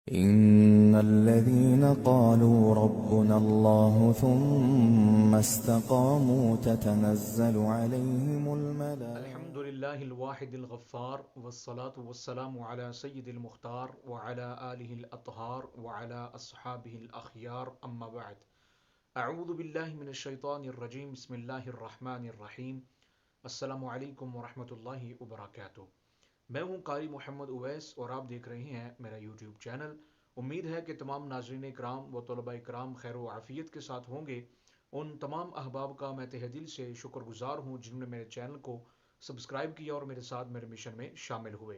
إن الذين قالوا ربنا الله ثم استقاموا تتنزل عليهم الحمد الملائكة. لله الواحد الغفار والصلاة والسلام على سيد المختار وعلى آله الأطهار وعلى أصحابه الأخيار أما بعد. أعوذ بالله من الشيطان الرجيم بسم الله الرحمن الرحيم. السلام علیکم ورحمۃ اللہ وبرکاتہ. میں ہوں قاری محمد اویس اور آپ دیکھ رہے ہیں میرا یوٹیوب چینل. امید ہے کہ تمام ناظرین کرام و طلباء کرام خیر و عافیت کے ساتھ ہوں گے. ان تمام احباب کا میں تہ دل سے شکر گزار ہوں جنہوں نے میرے چینل کو سبسکرائب کیا اور میرے ساتھ میرے مشن میں شامل ہوئے.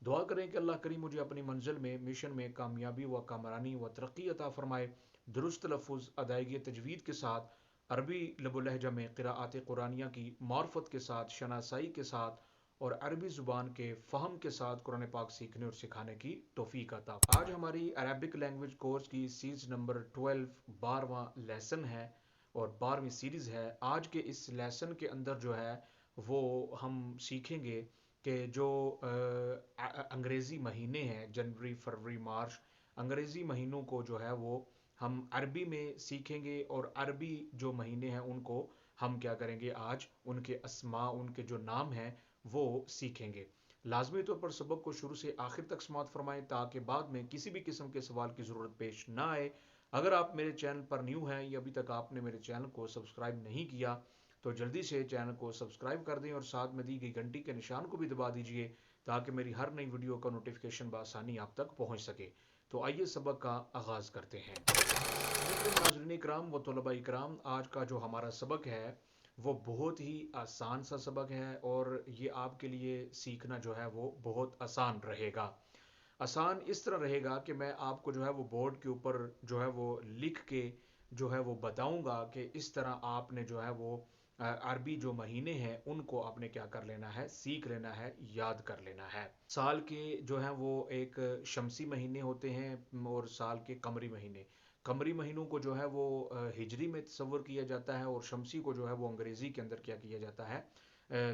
دعا کریں کہ اللہ کریم مجھے اپنی منزل میں مشن میں کامیابی و کامرانی و ترقی عطا فرمائے. درست لفظ ادائیگی تجوید کے ساتھ عربی لب و لہجہ میں قراءات قرآنیہ کی معرفت کے ساتھ شناسائی کے ساتھ اور عربی زبان کے فہم کے ساتھ قرآن پاک سیکھنے اور سکھانے کی توفیق عطا. آج ہماری عربک لینگویج کورس کی سیریز نمبر 12 12واں لیسن ہے اور 12ویں سیریز ہے. آج کے اس لیسن کے اندر جو ہے وہ ہم سیکھیں گے کہ جو انگریزی مہینے ہیں جنوری فروری مارچ، انگریزی مہینوں کو جو ہے وہ ہم عربی میں سیکھیں گے اور عربی جو مہینے ہیں ان کو ہم کیا کریں گے، آج ان کے اسماء ان کے جو نام ہیں وہ سیکھیں گے. لازمی طور پر سبق کو شروع سے آخر تک سماعت فرمائیں تاکہ بعد میں کسی بھی قسم کے سوال کی ضرورت پیش نہ آئے. اگر آپ میرے چینل پر نیو ہیں یا ابھی تک آپ نے میرے چینل کو سبسکرائب نہیں کیا تو جلدی سے چینل کو سبسکرائب کر دیں اور ساتھ میں دی گئی گھنٹی کے نشان کو بھی دبا دیجئے تاکہ میری ہر نئی ویڈیو کا نوٹیفیکیشن بآسانی آپ تک پہنچ سکے. تو آئیے سبق کا آغاز کرتے ہیں. ناظرین کرام و طلباء کرام، آج کا جو ہمارا سبق ہے وہ بہت ہی آسان سا سبق ہے اور یہ آپ کے لیے سیکھنا جو ہے وہ بہت آسان رہے گا. آسان اس طرح رہے گا کہ میں آپ کو جو ہے وہ بورڈ کے اوپر جو ہے وہ لکھ کے جو ہے وہ بتاؤں گا کہ اس طرح آپ نے جو ہے وہ عربی جو مہینے ہیں ان کو آپ نے کیا کر لینا ہے، سیکھ لینا ہے، یاد کر لینا ہے. سال کے جو ہیں وہ ایک شمسی مہینے ہوتے ہیں اور سال کے قمری مہینے. قمری مہینوں کو جو ہے وہ ہجری میں تصور کیا جاتا ہے اور شمسی کو جو ہے وہ انگریزی کے اندر کیا کیا جاتا ہے،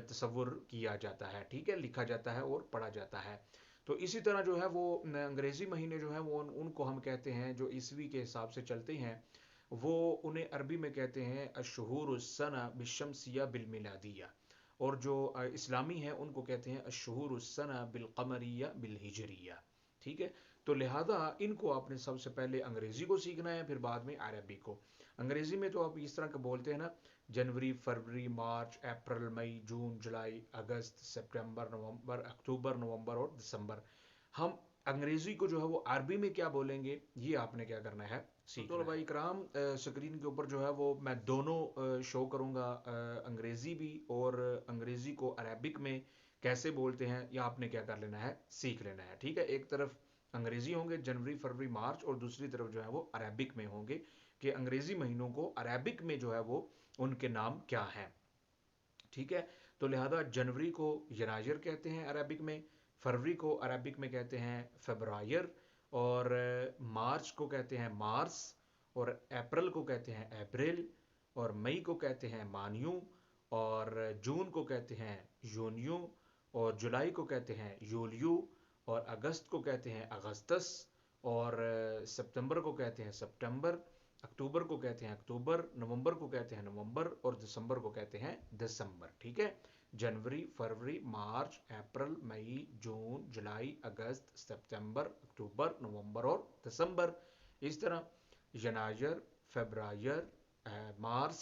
تصور کیا جاتا ہے. ٹھیک ہے، لکھا جاتا ہے اور پڑھا جاتا ہے. تو اسی طرح جو ہے وہ انگریزی مہینے جو ہیں وہ ان کو ہم کہتے ہیں جو عیسوی کے حساب سے چلتے ہیں، وہ انہیں عربی میں کہتے ہیں الشہور السنہ بالشمسیہ بالمیلادیہ، اور جو اسلامی ہیں ان کو کہتے ہیں الشہور السنہ بالقمریہ بالہجریہ. ٹھیک ہے، تو لہذا ان کو آپ نے سب سے پہلے انگریزی کو سیکھنا ہے، پھر بعد میں عربی کو. انگریزی میں تو آپ اس طرح کا بولتے ہیں نا، جنوری فروری مارچ اپریل مئی جون جولائی اگست سپٹمبر نومبر اکتوبر نومبر اور دسمبر. ہم انگریزی کو جو ہے وہ عربی میں کیا بولیں گے یہ آپ نے کیا کرنا ہے، سیکھنا ہے. طلباء کرام، سکرین کے اوپر جو ہے وہ میں دونوں شو کروں گا، انگریزی بھی اور انگریزی کو عربک میں کیسے بولتے ہیں یہ آپ نے کیا کر لینا ہے، سیکھ لینا ہے. ٹھیک ہے، ایک طرف انگریزی ہوں گے جنوری فروری مارچ اور دوسری طرف جو ہے وہ عربک میں ہوں گے کہ انگریزی مہینوں کو عربک میں جو ہے وہ ان کے نام کیا ہیں. ٹھیک ہے، تو لہذا جنوری کو ینایر کہتے ہیں عربک میں، فروری کو عربک میں کہتے ہیں فبرائر، اور مارچ کو کہتے ہیں مارس، اور اپریل کو کہتے ہیں اپریل، اور مئی کو کہتے ہیں مانیو، اور جون کو کہتے ہیں یونیو، اور جولائی کو کہتے ہیں یولیو، اور اگست کو کہتے ہیں اگستس، اور سپتمبر کو کہتے ہیں سپٹمبر، اکتوبر کو کہتے ہیں اکتوبر، نومبر کو کہتے ہیں نومبر، اور دسمبر کو کہتے ہیں دسمبر. ٹھیک ہے، جنوری فروری مارچ اپریل مئی جون جولائی اگست سپتمبر اکتوبر نومبر اور دسمبر. اس طرح ینایر فبرائر مارس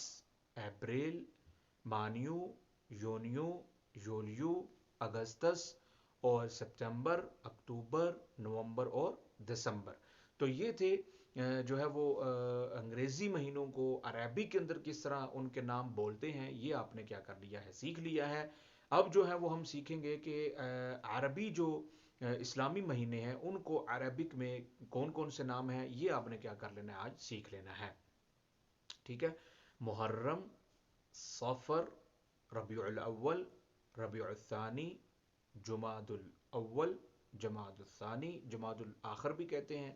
اپریل مانیو یونیو یولیو اگستس اور سپتمبر اکتوبر نومبر اور دسمبر. تو یہ تھے جو ہے وہ انگریزی مہینوں کو عربی کے اندر کس طرح ان کے نام بولتے ہیں یہ آپ نے کیا کر لیا ہے، سیکھ لیا ہے. اب جو ہے وہ ہم سیکھیں گے کہ عربی جو اسلامی مہینے ہیں ان کو عربک میں کون کون سے نام ہیں یہ آپ نے کیا کر لینا ہے، آج سیکھ لینا ہے. ٹھیک ہے، محرم، صفر، ربیع الاول، ربیع الثانی، جماد الاول، جماد الثانی، جماد الاخر بھی کہتے ہیں،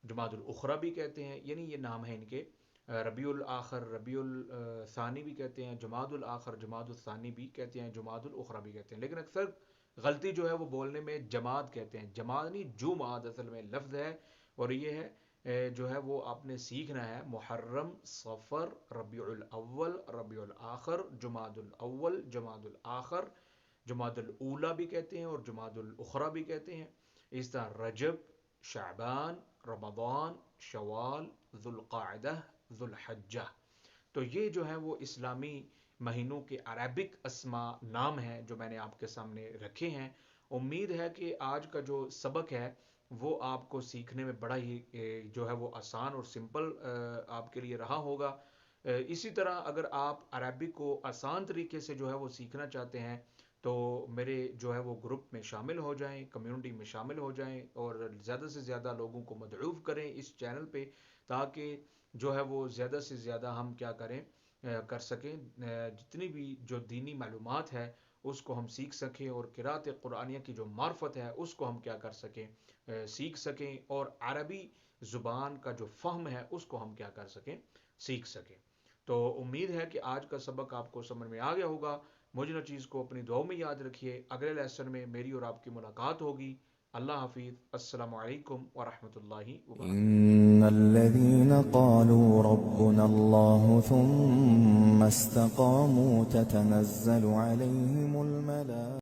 جماد الاخرى بھی کہتے ہیں، یعنی یہ نام ہیں ان کے. ربیع الاخر ربیع الثانی بھی کہتے ہیں، جماد الاخر جماد الثانی بھی کہتے ہیں، جماد الاخرى بھی کہتے ہیں. لیکن اکثر غلطی جو ہے وہ بولنے میں جماعت کہتے ہیں، جماعت نہیں جمعات اصل میں لفظ ہے، اور یہ ہے جو ہے وہ آپ نے سیکھنا ہے محرم، صفر، ربیع الاول، ربیع الاخر، جماد الاول، جماد الاخر، جماد الاولا بھی کہتے ہیں اور جماد الاخرى بھی کہتے ہیں، اس طرح رجب، شعبان، رمضان، شوال، ذوالقعدہ، ذوالحجہ۔ تو یہ جو ہے وہ اسلامی مہینوں کے عربک اسما نام ہیں جو میں نے آپ کے سامنے رکھے ہیں۔ امید ہے کہ آج کا جو سبق ہے وہ آپ کو سیکھنے میں بڑا ہی جو ہے وہ آسان اور سمپل آپ کے لیے رہا ہوگا۔ اسی طرح اگر آپ عربک کو آسان طریقے سے جو ہے وہ سیکھنا چاہتے ہیں تو میرے جو ہے وہ گروپ میں شامل ہو جائیں، کمیونٹی میں شامل ہو جائیں، اور زیادہ سے زیادہ لوگوں کو مدعو کریں اس چینل پہ، تاکہ جو ہے وہ زیادہ سے زیادہ ہم کیا کریں کر سکیں، جتنی بھی جو دینی معلومات ہے اس کو ہم سیکھ سکیں، اور قرأت قرآنیہ کی جو معرفت ہے اس کو ہم کیا کر سکیں سیکھ سکیں، اور عربی زبان کا جو فہم ہے اس کو ہم کیا کر سکیں سیکھ سکیں۔ تو امید ہے کہ آج کا سبق آپ کو سمجھ میں آ گیا ہوگا۔ مجھے نہ چیز کو اپنی دعاؤں میں یاد رکھیے، اگلے لیسن میں میری اور آپ کی ملاقات ہوگی۔ اللہ حافظ، السلام علیکم ورحمۃ اللہ وبرکاتہ۔ إن الذين قالوا ربنا الله ثم استقاموا تتنزل عليهم الملائكة